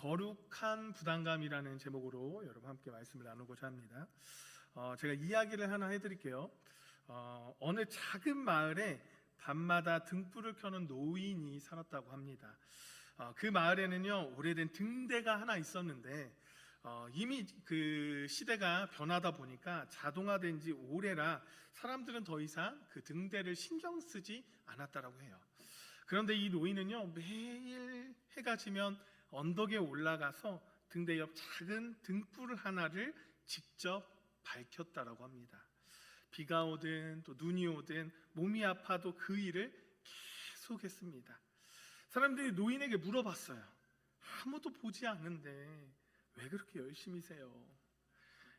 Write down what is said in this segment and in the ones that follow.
거룩한 부담감이라는 제목으로 여러분 함께 말씀을 나누고자 합니다. 제가 이야기를 하나 해드릴게요. 어느 작은 마을에 밤마다 등불을 켜는 노인이 살았다고 합니다. 그 마을에는요, 오래된 등대가 하나 있었는데 이미 그 시대가 변하다 보니까 자동화된 지 오래라 사람들은 더 이상 그 등대를 신경 쓰지 않았다라고 해요. 그런데 이 노인은요, 매일 해가 지면 언덕에 올라가서 등대 옆 작은 등불 하나를 직접 밝혔다라고 합니다. 비가 오든 또 눈이 오든 몸이 아파도 그 일을 계속했습니다. 사람들이 노인에게 물어봤어요. 아무도 보지 않는데 왜 그렇게 열심히세요?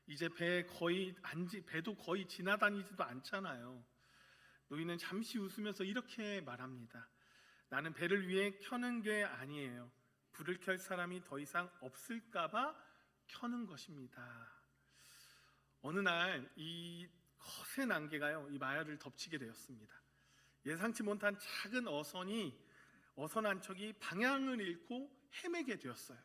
이제 배도 거의 지나다니지도 않잖아요. 노인은 잠시 웃으면서 이렇게 말합니다. 나는 배를 위해 켜는 게 아니에요. 불을 켤 사람이 더 이상 없을까봐 켜는 것입니다. 어느 날 이 거센 안개가요, 이 마을을 덮치게 되었습니다. 예상치 못한 작은 어선 한 척이 방향을 잃고 헤매게 되었어요.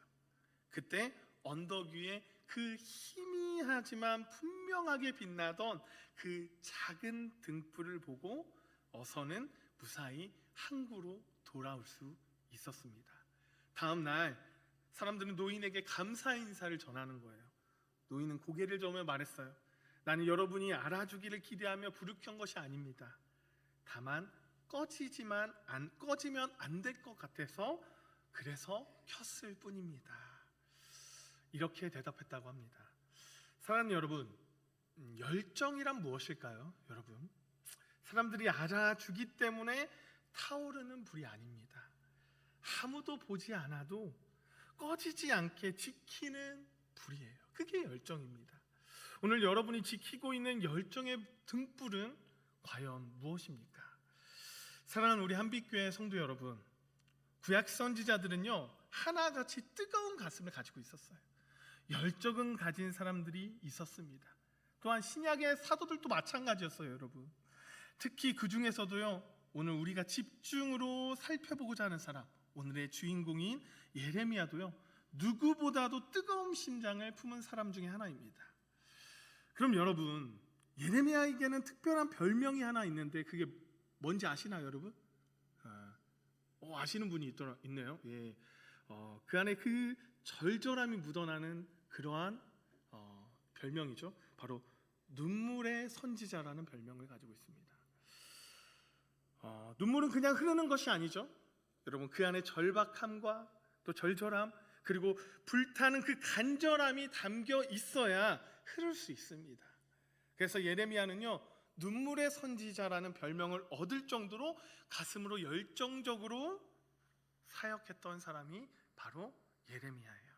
그때 언덕 위에 그 희미하지만 분명하게 빛나던 그 작은 등불을 보고 어선은 무사히 항구로 돌아올 수 있었습니다. 다음 날 사람들은 노인에게 감사 인사를 전하는 거예요. 노인은 고개를 저으며 말했어요. 나는 여러분이 알아주기를 기대하며 불을 켠 것이 아닙니다. 다만 꺼지면 안 될 것 같아서 그래서 켰을 뿐입니다. 이렇게 대답했다고 합니다. 사랑하는 여러분, 열정이란 무엇일까요? 여러분, 사람들이 알아주기 때문에 타오르는 불이 아닙니다. 아무도 보지 않아도 꺼지지 않게 지키는 불이에요. 그게 열정입니다. 오늘 여러분이 지키고 있는 열정의 등불은 과연 무엇입니까? 사랑하는 우리 한빛교회 성도 여러분, 구약 선지자들은요, 하나같이 뜨거운 가슴을 가지고 있었어요. 열정을 가진 사람들이 있었습니다. 또한 신약의 사도들도 마찬가지였어요, 여러분. 특히 그 중에서도요, 오늘 우리가 집중으로 살펴보고자 하는 사람, 오늘의 주인공인 예레미야도요, 누구보다도 뜨거운 심장을 품은 사람 중에 하나입니다. 그럼 여러분, 예레미야에게는 특별한 별명이 하나 있는데 그게 뭔지 아시나요, 여러분? 아시는 분이 있네요. 예. 그 안에 그 절절함이 묻어나는 그러한 별명이죠. 바로 눈물의 선지자라는 별명을 가지고 있습니다. 눈물은 그냥 흐르는 것이 아니죠. 여러분, 그 안에 절박함과 또 절절함, 그리고 불타는 그 간절함이 담겨 있어야 흐를 수 있습니다. 그래서 예레미야는요, 눈물의 선지자라는 별명을 얻을 정도로 가슴으로 열정적으로 사역했던 사람이 바로 예레미야예요.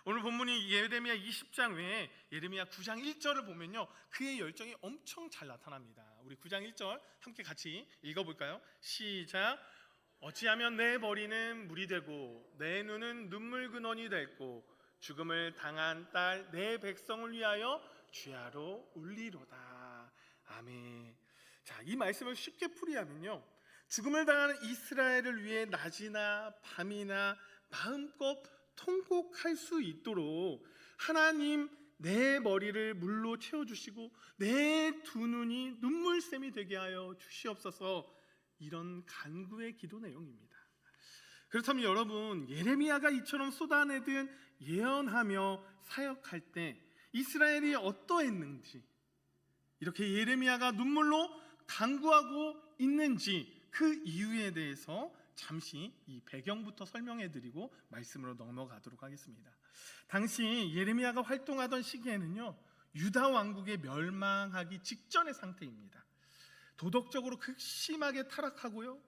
오늘 본문이 예레미야 20장 외에 예레미야 9장 1절을 보면요, 그의 열정이 엄청 잘 나타납니다. 우리 9장 1절 함께 같이 읽어볼까요? 시작. 어찌하면 내 머리는 물이 되고 내 눈은 눈물 근원이 됐고 죽음을 당한 딸 내 백성을 위하여 주야로 울리로다. 아멘. 자, 이 말씀을 쉽게 풀이하면요, 죽음을 당하는 이스라엘을 위해 낮이나 밤이나 마음껏 통곡할 수 있도록 하나님 내 머리를 물로 채워주시고 내 두 눈이 눈물샘이 되게 하여 주시옵소서. 이런 간구의 기도 내용입니다. 그렇다면 여러분, 예레미야가 이처럼 쏟아내든 예언하며 사역할 때 이스라엘이 어떠했는지, 이렇게 예레미야가 눈물로 간구하고 있는지 그 이유에 대해서 잠시 이 배경부터 설명해드리고 말씀으로 넘어가도록 하겠습니다. 당시 예레미야가 활동하던 시기에는요, 유다 왕국의 멸망하기 직전의 상태입니다. 도덕적으로 극심하게 타락하고요,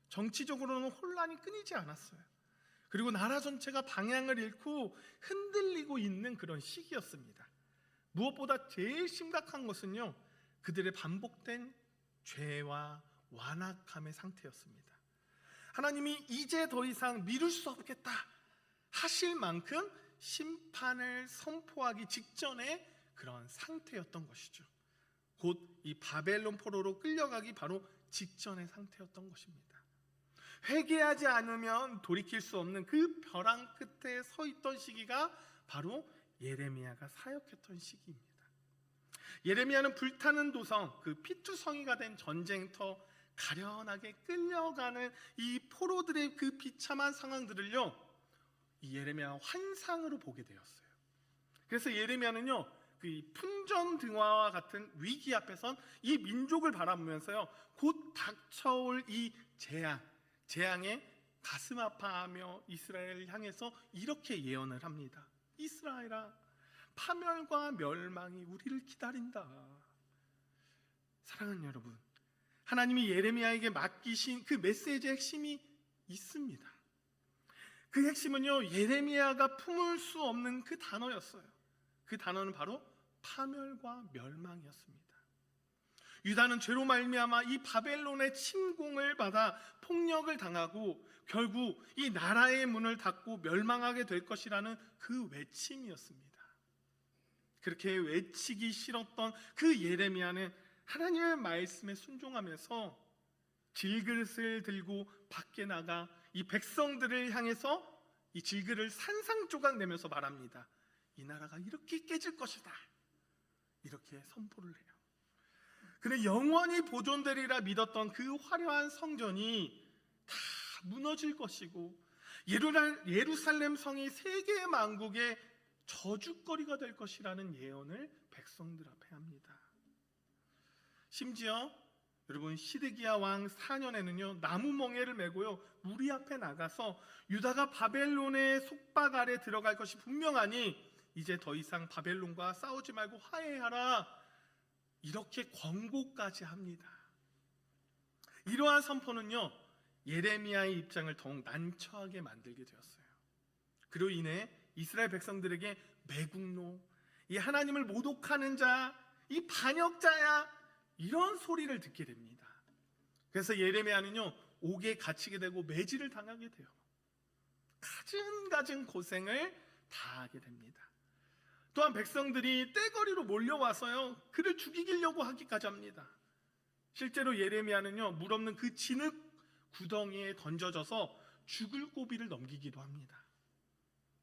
정치적으로는 혼란이 끊이지 않았어요. 그리고 나라 전체가 방향을 잃고 흔들리고 있는 그런 시기였습니다. 무엇보다 제일 심각한 것은요, 그들의 반복된 죄와 완악함의 상태였습니다. 하나님이 이제 더 이상 미룰 수 없겠다 하실 만큼 심판을 선포하기 직전의 그런 상태였던 것이죠. 곧 이 바벨론 포로로 끌려가기 바로 직전의 상태였던 것입니다. 회개하지 않으면 돌이킬 수 없는 그 벼랑 끝에 서 있던 시기가 바로 예레미야가 사역했던 시기입니다. 예레미야는 불타는 도성, 그 피투성이가 된 전쟁터, 가련하게 끌려가는 이 포로들의 그 비참한 상황들을요, 이 예레미야가 환상으로 보게 되었어요. 그래서 예레미야는요, 그 풍전등화와 같은 위기 앞에선 이 민족을 바라보면서요, 곧 닥쳐올 이 재앙에 가슴 아파하며 이스라엘을 향해서 이렇게 예언을 합니다. 이스라엘아, 파멸과 멸망이 우리를 기다린다. 사랑하는 여러분, 하나님이 예레미야에게 맡기신 그 메시지의 핵심이 있습니다. 그 핵심은요, 예레미야가 품을 수 없는 그 단어였어요. 그 단어는 바로 파멸과 멸망이었습니다. 유다는 죄로 말미암아 이 바벨론의 침공을 받아 폭력을 당하고 결국 이 나라의 문을 닫고 멸망하게 될 것이라는 그 외침이었습니다. 그렇게 외치기 싫었던 그 예레미야는 하나님의 말씀에 순종하면서 질그릇을 들고 밖에 나가 이 백성들을 향해서 이 질그릇을 산상조각 내면서 말합니다. 이 나라가 이렇게 깨질 것이다. 이렇게 선포를 해요. 그는 영원히 보존되리라 믿었던 그 화려한 성전이 다 무너질 것이고 예루살렘 성이 세계 만국의 저주거리가 될 것이라는 예언을 백성들 앞에 합니다. 심지어 여러분, 시드기야 왕 4년에는요 나무 멍에를 메고요 무리 앞에 나가서 유다가 바벨론의 속박 아래 들어갈 것이 분명하니 이제 더 이상 바벨론과 싸우지 말고 화해하라, 이렇게 권고까지 합니다. 이러한 선포는요 예레미야의 입장을 더욱 난처하게 만들게 되었어요. 그로 인해 이스라엘 백성들에게 매국노, 이 하나님을 모독하는 자, 이 반역자야, 이런 소리를 듣게 됩니다. 그래서 예레미야는요 옥에 갇히게 되고 매질을 당하게 돼요. 가진 고생을 다 하게 됩니다. 또한 백성들이 떼거리로 몰려와서요 그를 죽이려고 하기까지 합니다. 실제로 예레미야는요 물 없는 그 진흙 구덩이에 던져져서 죽을 고비를 넘기기도 합니다.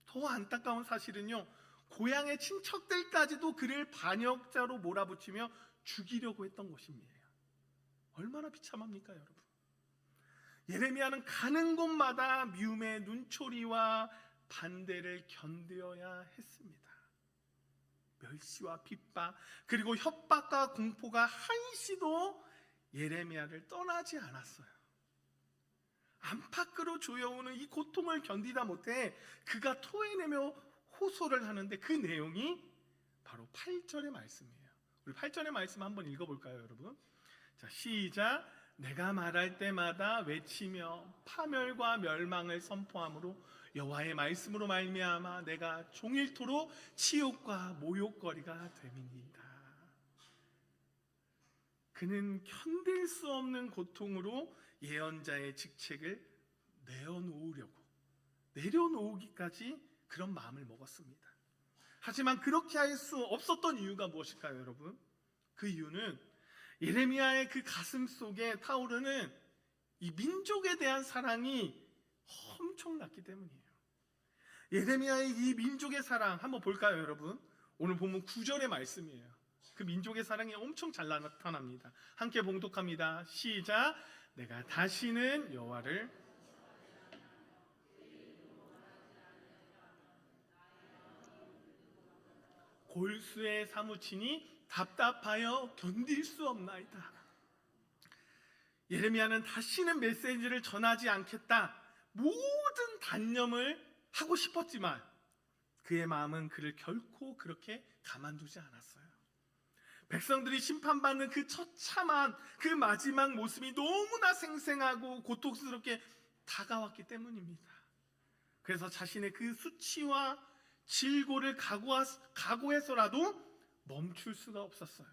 더 안타까운 사실은요 고향의 친척들까지도 그를 반역자로 몰아붙이며 죽이려고 했던 것입니다. 얼마나 비참합니까 여러분. 예레미야는 가는 곳마다 미움의 눈초리와 반대를 견뎌야 했습니다. 멸시와 핍박 그리고 협박과 공포가 한시도 예레미야를 떠나지 않았어요. 안팎으로 조여오는 이 고통을 견디다 못해 그가 토해내며 호소를 하는데 그 내용이 바로 8절의 말씀이에요. 우리 8절의 말씀 한번 읽어볼까요 여러분? 자, 시작. 내가 말할 때마다 외치며 파멸과 멸망을 선포함으로 여호와의 말씀으로 말미암아 내가 종일토록 치욕과 모욕거리가 됨이니이다. 그는 견딜 수 없는 고통으로 예언자의 직책을 내려놓기까지 그런 마음을 먹었습니다. 하지만 그렇게 할 수 없었던 이유가 무엇일까요 여러분? 그 이유는 예레미야의 그 가슴 속에 타오르는 이 민족에 대한 사랑이 엄청났기 때문이에요. 예레미야의 이 민족의 사랑 한번 볼까요 여러분? 오늘 본문 9절의 말씀이에요. 그 민족의 사랑이 엄청 잘 나타납니다. 함께 봉독합니다. 시작. 내가 다시는 여호와를 골수에 사무치니 답답하여 견딜 수 없나이다. 예레미야는 다시는 메시지를 전하지 않겠다, 모든 단념을 하고 싶었지만 그의 마음은 그를 결코 그렇게 가만두지 않았어요. 백성들이 심판받는 그 처참한 그 마지막 모습이 너무나 생생하고 고통스럽게 다가왔기 때문입니다. 그래서 자신의 그 수치와 질고를 각오해서라도 멈출 수가 없었어요.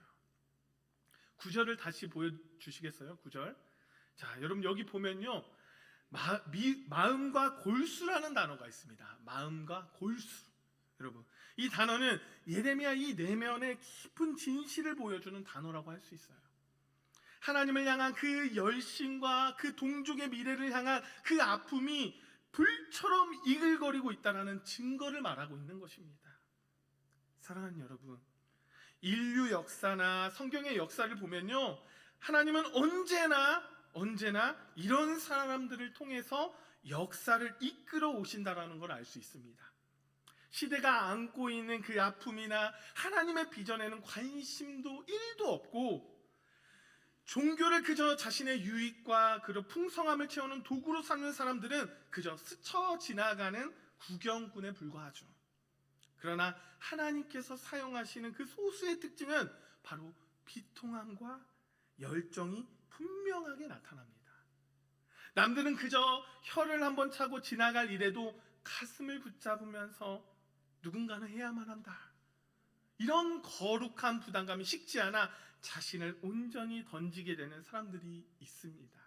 9절을 다시 보여주시겠어요? 9절. 자, 여러분 여기 보면요 마음과 골수라는 단어가 있습니다. 마음과 골수. 여러분 이 단어는 예레미야 이 내면의 깊은 진실을 보여주는 단어라고 할 수 있어요. 하나님을 향한 그 열심과 그 동족의 미래를 향한 그 아픔이 불처럼 이글거리고 있다는 증거를 말하고 있는 것입니다. 사랑하는 여러분, 인류 역사나 성경의 역사를 보면요, 하나님은 언제나 이런 사람들을 통해서 역사를 이끌어 오신다라는 걸 알 수 있습니다. 시대가 안고 있는 그 아픔이나 하나님의 비전에는 관심도 1도 없고, 종교를 그저 자신의 유익과 그런 풍성함을 채우는 도구로 삼는 사람들은 그저 스쳐 지나가는 구경꾼에 불과하죠. 그러나 하나님께서 사용하시는 그 소수의 특징은 바로 비통함과 열정이 분명하게 나타납니다. 남들은 그저 혀를 한번 차고 지나갈 일에도 가슴을 붙잡으면서 누군가는 해야만 한다, 이런 거룩한 부담감이 식지 않아 자신을 온전히 던지게 되는 사람들이 있습니다.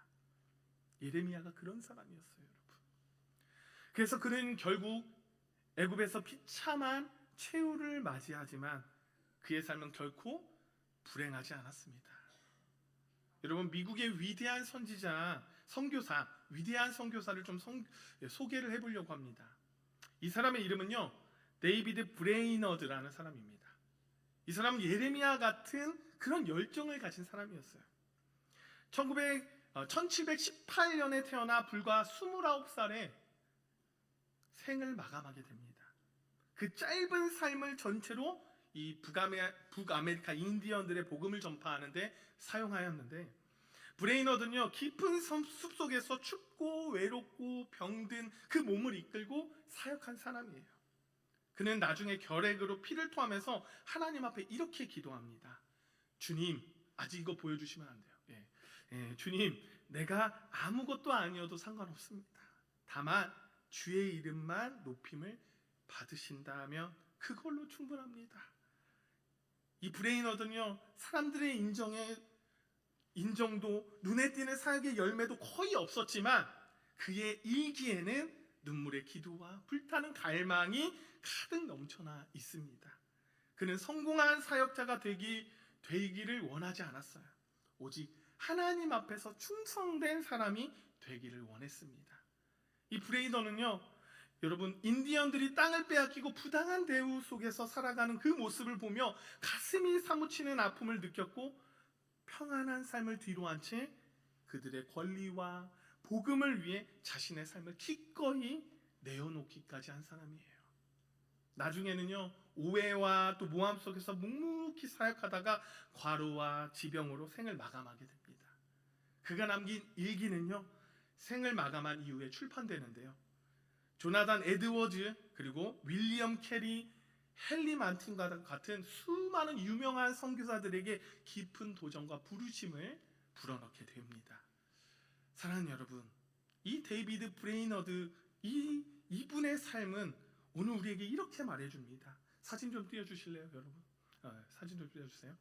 예레미야가 그런 사람이었어요, 여러분. 그래서 그는 결국 애굽에서 비참한 최후를 맞이하지만 그의 삶은 결코 불행하지 않았습니다. 여러분, 미국의 위대한 선지자, 선교사, 위대한 선교사를 좀 소개를 해보려고 합니다. 이 사람의 이름은요, 데이비드 브레이너드라는 사람입니다. 이 사람은 예레미야 같은 그런 열정을 가진 사람이었어요. 1718년에 태어나 불과 29살에 생을 마감하게 됩니다. 그 짧은 삶을 전체로 이 북아메리카 인디언들의 복음을 전파하는데 사용하였는데, 브레이너드는요, 깊은 숲속에서 춥고 외롭고 병든 그 몸을 이끌고 사역한 사람이에요. 그는 나중에 결핵으로 피를 토하면서 하나님 앞에 이렇게 기도합니다. 주님, 아직 이거 보여주시면 안 돼요. 주님, 내가 아무것도 아니어도 상관없습니다. 다만 주의 이름만 높임을 받으신다면 그걸로 충분합니다. 이 브레이너드는요, 사람들의 인정도, 눈에 띄는 사역의 열매도 거의 없었지만 그의 일기에는 눈물의 기도와 불타는 갈망이 가득 넘쳐나 있습니다. 그는 성공한 사역자가 되기를 원하지 않았어요. 오직 하나님 앞에서 충성된 사람이 되기를 원했습니다. 이 브레이너는요, 여러분, 인디언들이 땅을 빼앗기고 부당한 대우 속에서 살아가는 그 모습을 보며 가슴이 사무치는 아픔을 느꼈고, 평안한 삶을 뒤로 한 채 그들의 권리와 복음을 위해 자신의 삶을 기꺼이 내어놓기까지 한 사람이에요. 나중에는요, 오해와 또 모함 속에서 묵묵히 사역하다가 과로와 지병으로 생을 마감하게 됩니다. 그가 남긴 일기는요, 생을 마감한 이후에 출판되는데요, 조나단 에드워즈, 그리고 윌리엄 캐리, 헨리 만틴과 같은 수많은 유명한 선교사들에게 깊은 도전과 부르심을 불어넣게 됩니다. 사랑하는 여러분, 이 데이비드 브레이너드, 이분의 삶은 오늘 우리에게 이렇게 말해줍니다. 사진 좀 띄워주실래요, 여러분? 사진 좀 띄워주세요.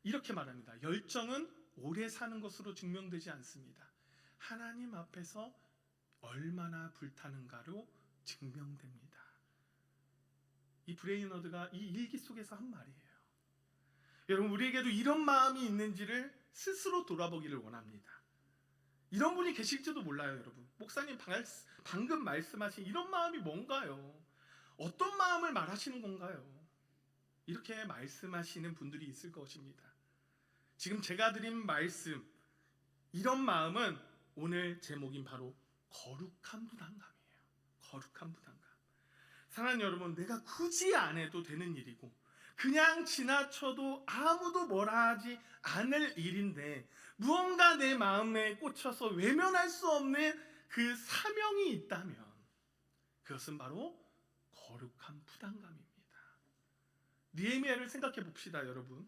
이렇게 말합니다. 열정은 오래 사는 것으로 증명되지 않습니다. 하나님 앞에서 얼마나 불타는가로 증명됩니다. 이 브레이너드가 이 일기 속에서 한 말이에요. 여러분, 우리에게도 이런 마음이 있는지를 스스로 돌아보기를 원합니다. 이런 분이 계실지도 몰라요, 여러분. 목사님 방금 말씀하신 이런 마음이 뭔가요? 어떤 마음을 말하시는 건가요? 이렇게 말씀하시는 분들이 있을 것입니다. 지금 제가 드린 말씀, 이런 마음은 오늘 제목인 바로 거룩한 부담감이에요. 거룩한 부담감. 사랑하는 여러분, 내가 굳이 안 해도 되는 일이고 그냥 지나쳐도 아무도 뭐라 하지 않을 일인데, 무언가 내 마음에 꽂혀서 외면할 수 없는 그 사명이 있다면 그것은 바로 거룩한 부담감입니다. 느헤미야를 생각해 봅시다, 여러분.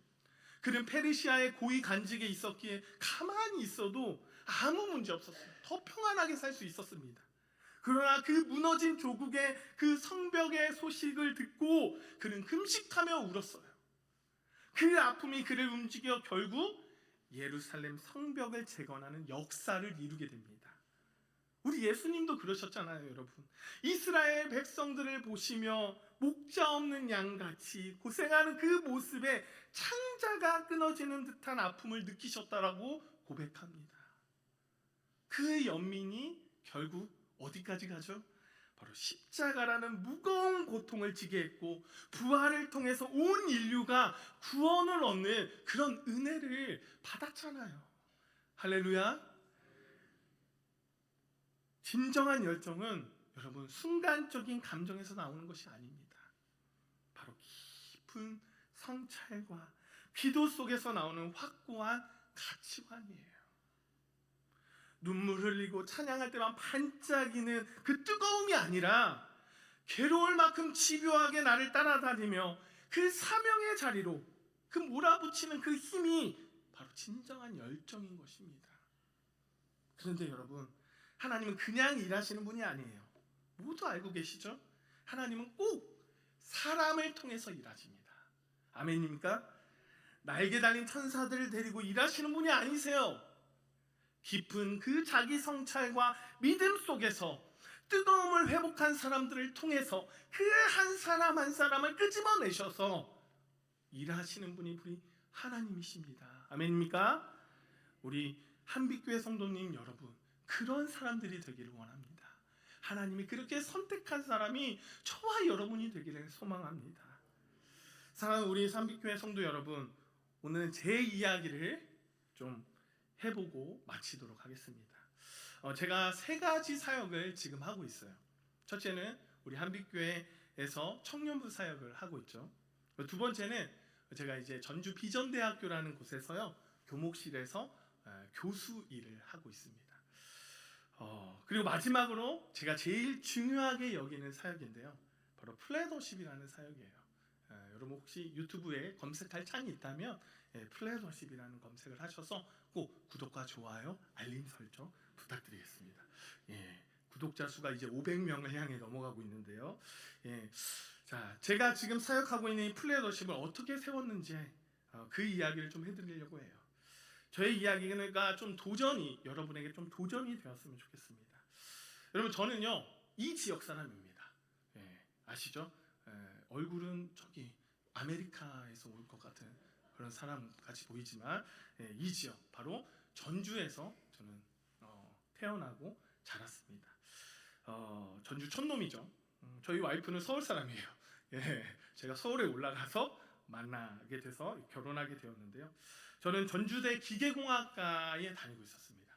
그는 페르시아의 고위 간직에 있었기에 가만히 있어도 아무 문제 없었어요. 더 평안하게 살 수 있었습니다. 그러나 그 무너진 조국의 그 성벽의 소식을 듣고 그는 금식하며 울었어요. 그 아픔이 그를 움직여 결국 예루살렘 성벽을 재건하는 역사를 이루게 됩니다. 우리 예수님도 그러셨잖아요, 여러분. 이스라엘 백성들을 보시며 목자 없는 양같이 고생하는 그 모습에 창자가 끊어지는 듯한 아픔을 느끼셨다라고 고백합니다. 그 연민이 결국 어디까지 가죠? 바로 십자가라는 무거운 고통을 지게 했고 부활을 통해서 온 인류가 구원을 얻는 그런 은혜를 받았잖아요. 할렐루야. 진정한 열정은 여러분 순간적인 감정에서 나오는 것이 아닙니다. 바로 깊은 성찰과 기도 속에서 나오는 확고한 가치관이에요. 눈물 흘리고 찬양할 때만 반짝이는 그 뜨거움이 아니라 괴로울 만큼 집요하게 나를 따라다니며 그 사명의 자리로 그 몰아붙이는 그 힘이 바로 진정한 열정인 것입니다. 그런데 여러분, 하나님은 그냥 일하시는 분이 아니에요. 모두 알고 계시죠? 하나님은 꼭 사람을 통해서 일하십니다. 아멘입니까? 날개 달린 천사들을 데리고 일하시는 분이 아니세요. 깊은 그 자기 성찰과 믿음 속에서 뜨거움을 회복한 사람들을 통해서 그 한 사람 한 사람을 끄집어내셔서 일하시는 분이 하나님이십니다. 아멘입니까? 우리 한빛교회 성도님 여러분, 그런 사람들이 되기를 원합니다. 하나님이 그렇게 선택한 사람이 저와 여러분이 되기를 소망합니다. 사랑하는 우리 한빛교회 성도 여러분, 오늘은 제 이야기를 좀 해보고 마치도록 하겠습니다. 제가 3가지 사역을 지금 하고 있어요. 첫째는 우리 한빛교회에서 청년부 사역을 하고 있죠. 두 번째는 제가 이제 전주 비전대학교라는 곳에서요, 교목실에서 교수 일을 하고 있습니다. 그리고 마지막으로 제가 제일 중요하게 여기는 사역인데요, 바로 플레더십이라는 사역이에요. 여러분 혹시 유튜브에 검색할 창이 있다면 플레더십이라는 검색을 하셔서 꼭 구독과 좋아요, 알림 설정 부탁드리겠습니다. 구독자 수가 이제 500명을 향해 넘어가고 있는데요. 자, 제가 지금 사역하고 있는 이 플레더십을 어떻게 세웠는지 그 이야기를 좀 해드리려고 해요. 저의 이야기가 좀 여러분에게 좀 도전이 되었으면 좋겠습니다. 여러분, 저는요, 이 지역 사람입니다. 아시죠? 얼굴은 저기 아메리카에서 올 것 같은 그런 사람 같이 보이지만 이 지역 바로 전주에서 저는 태어나고 자랐습니다. 전주 촌놈이죠. 저희 와이프는 서울 사람이에요. 제가 서울에 올라가서 만나게 돼서 결혼하게 되었는데요. 저는 전주대 기계공학과에 다니고 있었습니다.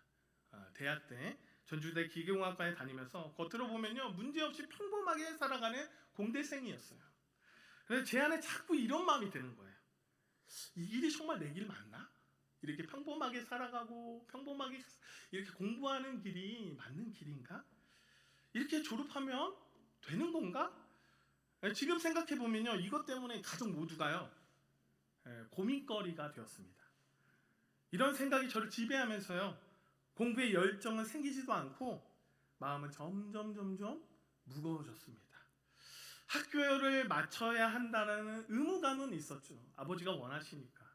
대학 때 전주대 기계공학과에 다니면서 겉으로 보면요, 문제없이 평범하게 살아가는 공대생이었어요. 그래서 제 안에 자꾸 이런 마음이 드는 거예요. 이 길이 정말 내 길 맞나? 이렇게 평범하게 살아가고 평범하게 이렇게 공부하는 길이 맞는 길인가? 이렇게 졸업하면 되는 건가? 지금 생각해 보면요, 이것 때문에 가족 모두가요, 고민거리가 되었습니다. 이런 생각이 저를 지배하면서요, 공부에 열정은 생기지도 않고 마음은 점점 무거워졌습니다. 학교를 마쳐야 한다는 의무감은 있었죠. 아버지가 원하시니까.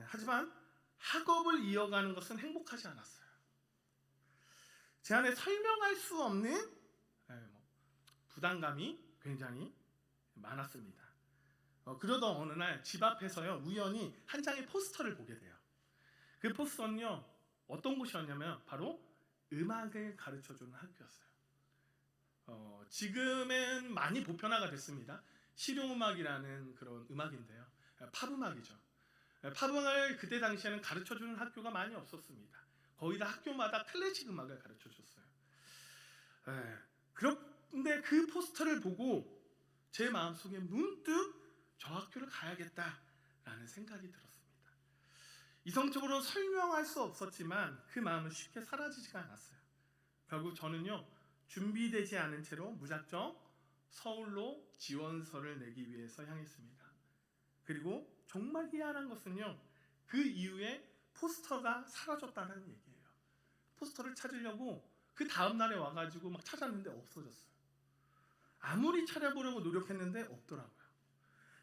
하지만 학업을 이어가는 것은 행복하지 않았어요. 제 안에 설명할 수 없는 부담감이 굉장히 많았습니다. 그러던 어느 날 집 앞에서요, 우연히 한 장의 포스터를 보게 돼요. 그 포스터는요, 어떤 곳이었냐면 바로 음악을 가르쳐주는 학교였어요. 지금은 많이 보편화가 됐습니다. 실용음악이라는 그런 음악인데요, 팝음악이죠. 팝음악을 그때 당시에는 가르쳐주는 학교가 많이 없었습니다. 거의 다 학교마다 클래식 음악을 가르쳐줬어요. 그런데 그 포스터를 보고 제 마음속에 문득 저 학교를 가야겠다라는 생각이 들었습니다. 이성적으로 설명할 수 없었지만 그 마음은 쉽게 사라지지가 않았어요. 결국 저는요, 준비되지 않은 채로 무작정 서울로 지원서를 내기 위해서 향했습니다. 그리고 정말 희한한 것은요, 그 이후에 포스터가 사라졌다는 얘기예요. 포스터를 찾으려고 그 다음 날에 와가지고 막 찾았는데 없어졌어요. 아무리 찾아보려고 노력했는데 없더라고요.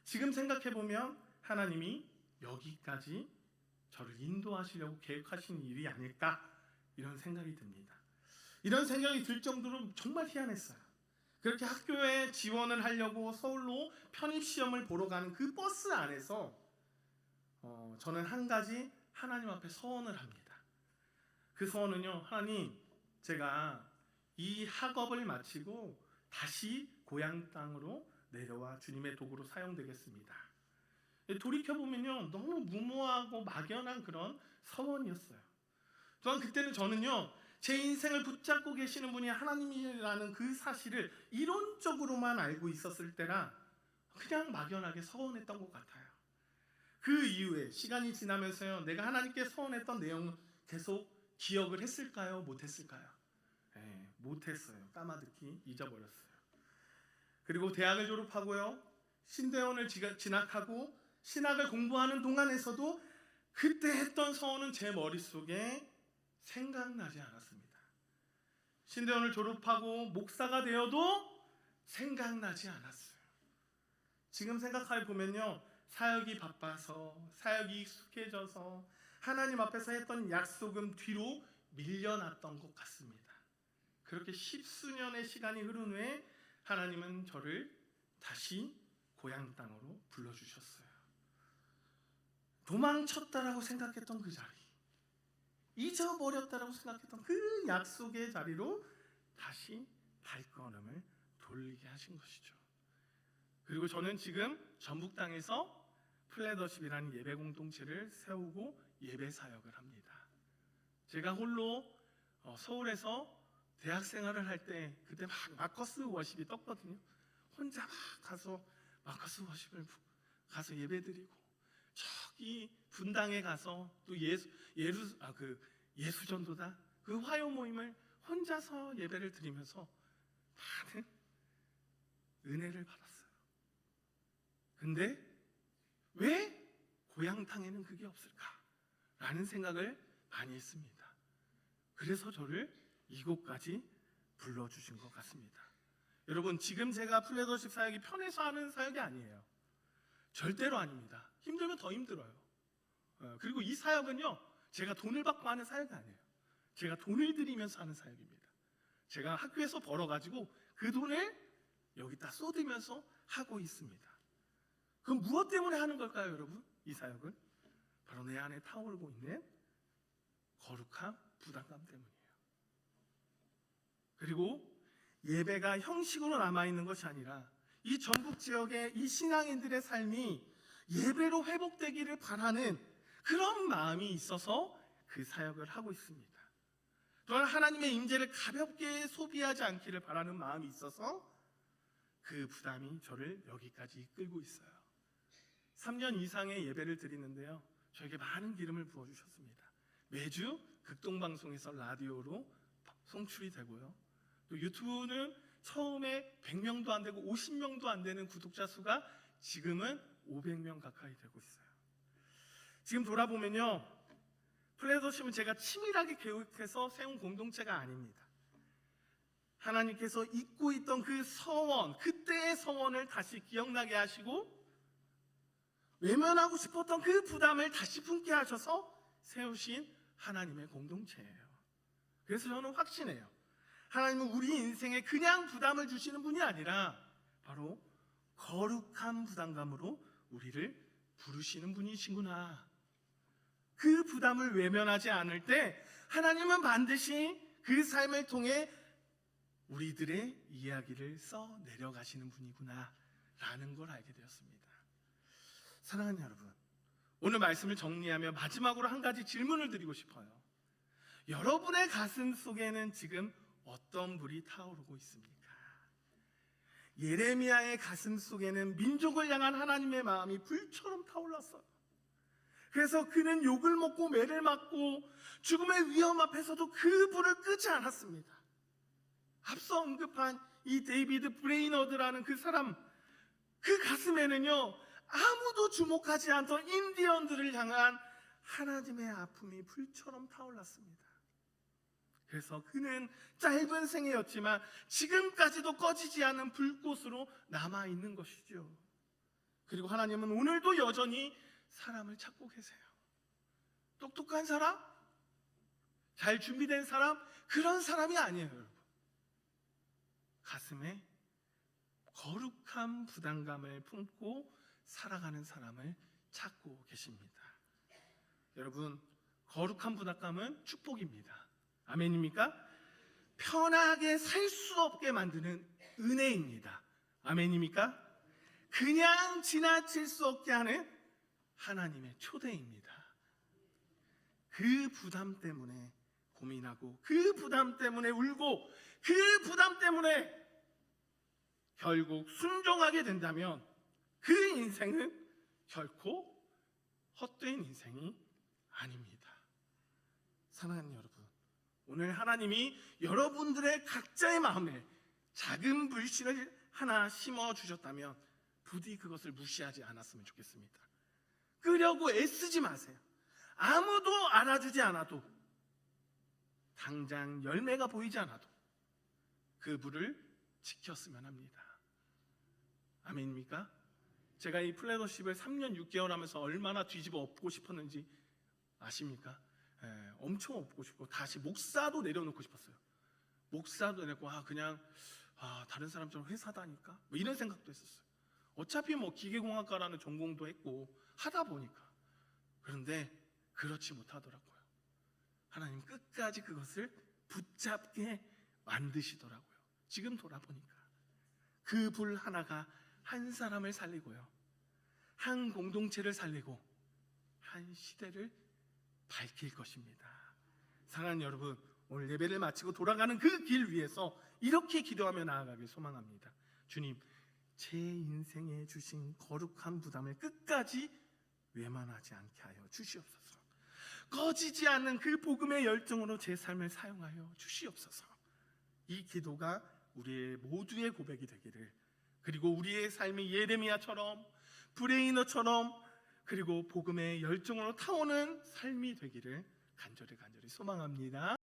지금 생각해보면 하나님이 여기까지 저를 인도하시려고 계획하신 일이 아닐까, 이런 생각이 듭니다. 이런 생각이 들 정도로 정말 희한했어요. 그렇게 학교에 지원을 하려고 서울로 편입시험을 보러 가는 그 버스 안에서 저는 한 가지 하나님 앞에 서원을 합니다. 그 서원은요, 하나님, 제가 이 학업을 마치고 다시 고향 땅으로 내려와 주님의 도구로 사용되겠습니다. 돌이켜보면요, 너무 무모하고 막연한 그런 서원이었어요. 또한 그때는 저는요, 제 인생을 붙잡고 계시는 분이 하나님이라는 그 사실을 이론적으로만 알고 있었을 때라 그냥 막연하게 서원했던 것 같아요. 그 이후에 시간이 지나면서요, 내가 하나님께 서원했던 내용을 계속 기억을 했을까요? 못했을까요? 못했어요. 까마득히 잊어버렸어요. 그리고 대학을 졸업하고요, 신대원을 진학하고 신학을 공부하는 동안에서도 그때 했던 서원은 제 머릿속에 생각나지 않았습니다. 신대원을 졸업하고 목사가 되어도 생각나지 않았어요. 지금 생각해 보면요, 사역이 바빠서, 사역이 익숙해져서 하나님 앞에서 했던 약속은 뒤로 밀려났던 것 같습니다. 그렇게 십수년의 시간이 흐른 후에 하나님은 저를 다시 고향 땅으로 불러주셨어요. 도망쳤다라고 생각했던 그 자리, 잊어버렸다라고 생각했던 그 약속의 자리로 다시 발걸음을 돌리게 하신 것이죠. 그리고 저는 지금 전북 땅에서 플레더십이라는 예배 공동체를 세우고 예배 사역을 합니다. 제가 홀로 서울에서 대학 생활을 할 때 그때 막 마커스 워십이 떴거든요. 혼자 막 가서 마커스 워십을 가서 예배드리고, 저기 분당에 가서 또 예수전도다 그 화요 모임을 혼자서 예배를 드리면서 많은 은혜를 받았어요. 근데 왜 고향 땅에는 그게 없을까라는 생각을 많이 했습니다. 그래서 저를 이곳까지 불러주신 것 같습니다. 여러분, 지금 제가 플레더십 사역이 편해서 하는 사역이 아니에요. 절대로 아닙니다. 힘들면 더 힘들어요. 그리고 이 사역은요, 제가 돈을 받고 하는 사역이 아니에요. 제가 돈을 들이면서 하는 사역입니다. 제가 학교에서 벌어가지고 그 돈을 여기다 쏟으면서 하고 있습니다. 그럼 무엇 때문에 하는 걸까요, 여러분? 이 사역은 바로 내 안에 타오르고 있는 거룩함, 부담감 때문이에요. 그리고 예배가 형식으로 남아있는 것이 아니라 이 전북 지역의 이 신앙인들의 삶이 예배로 회복되기를 바라는 그런 마음이 있어서 그 사역을 하고 있습니다. 또한 하나님의 임재를 가볍게 소비하지 않기를 바라는 마음이 있어서 그 부담이 저를 여기까지 이끌고 있어요. 3년 이상의 예배를 드리는데요, 저에게 많은 기름을 부어주셨습니다. 매주 극동방송에서 라디오로 송출이 되고요, 또 유튜브는 처음에 100명도 안 되고 50명도 안 되는 구독자 수가 지금은 500명 가까이 되고 있어요. 지금 돌아보면요, 플레더십은 제가 치밀하게 계획해서 세운 공동체가 아닙니다. 하나님께서 잊고 있던 그 서원, 그때의 서원을 다시 기억나게 하시고 외면하고 싶었던 그 부담을 다시 품게 하셔서 세우신 하나님의 공동체예요. 그래서 저는 확신해요. 하나님은 우리 인생에 그냥 부담을 주시는 분이 아니라 바로 거룩한 부담감으로 우리를 부르시는 분이시구나. 그 부담을 외면하지 않을 때 하나님은 반드시 그 삶을 통해 우리들의 이야기를 써 내려가시는 분이구나 라는 걸 알게 되었습니다. 사랑하는 여러분, 오늘 말씀을 정리하며 마지막으로 한 가지 질문을 드리고 싶어요. 여러분의 가슴 속에는 지금 어떤 불이 타오르고 있습니까? 예레미야의 가슴 속에는 민족을 향한 하나님의 마음이 불처럼 타올랐어요. 그래서 그는 욕을 먹고 매를 맞고 죽음의 위험 앞에서도 그 불을 끄지 않았습니다. 앞서 언급한 이 데이비드 브레이너드라는 그 사람, 그 가슴에는요, 아무도 주목하지 않던 인디언들을 향한 하나님의 아픔이 불처럼 타올랐습니다. 그래서 그는 짧은 생애였지만 지금까지도 꺼지지 않은 불꽃으로 남아있는 것이죠. 그리고 하나님은 오늘도 여전히 사람을 찾고 계세요. 똑똑한 사람? 잘 준비된 사람, 그런 사람이 아니에요, 여러분. 가슴에 거룩한 부담감을 품고 살아가는 사람을 찾고 계십니다. 여러분, 거룩한 부담감은 축복입니다. 아멘입니까? 편하게 살 수 없게 만드는 은혜입니다. 아멘입니까? 그냥 지나칠 수 없게 하는 하나님의 초대입니다. 그 부담 때문에 고민하고, 그 부담 때문에 울고, 그 부담 때문에 결국 순종하게 된다면 그 인생은 결코 헛된 인생이 아닙니다. 사랑하는 여러분, 오늘 하나님이 여러분들의 각자의 마음에 작은 불씨를 하나 심어주셨다면 부디 그것을 무시하지 않았으면 좋겠습니다. 끄려고 애쓰지 마세요. 아무도 알아주지 않아도, 당장 열매가 보이지 않아도 그 불을 지켰으면 합니다. 아멘입니까? 제가 이 플래너십을 3년 6개월 하면서 얼마나 뒤집어 엎고 싶었는지 아십니까? 엄청 엎고 싶고, 다시 목사도 내려놓고 싶었어요. 목사도 내고, 그냥 다른 사람처럼 회사 다니까? 뭐 이런 생각도 했었어요. 어차피 뭐 기계공학과라는 전공도 했고 하다 보니까. 그런데 그렇지 못하더라고요. 하나님 끝까지 그것을 붙잡게 만드시더라고요. 지금 돌아보니까 그 불 하나가 한 사람을 살리고요, 한 공동체를 살리고 한 시대를 밝힐 것입니다. 사랑하는 여러분, 오늘 예배를 마치고 돌아가는 그 길 위에서 이렇게 기도하며 나아가길 소망합니다. 주님, 제 인생에 주신 거룩한 부담을 끝까지 외면하지 않게 하여 주시옵소서. 꺼지지 않는 그 복음의 열정으로 제 삶을 사용하여 주시옵소서. 이 기도가 우리의 모두의 고백이 되기를, 그리고 우리의 삶이 예레미야처럼, 브레이너처럼, 그리고 복음의 열정으로 타오는 삶이 되기를 간절히 소망합니다.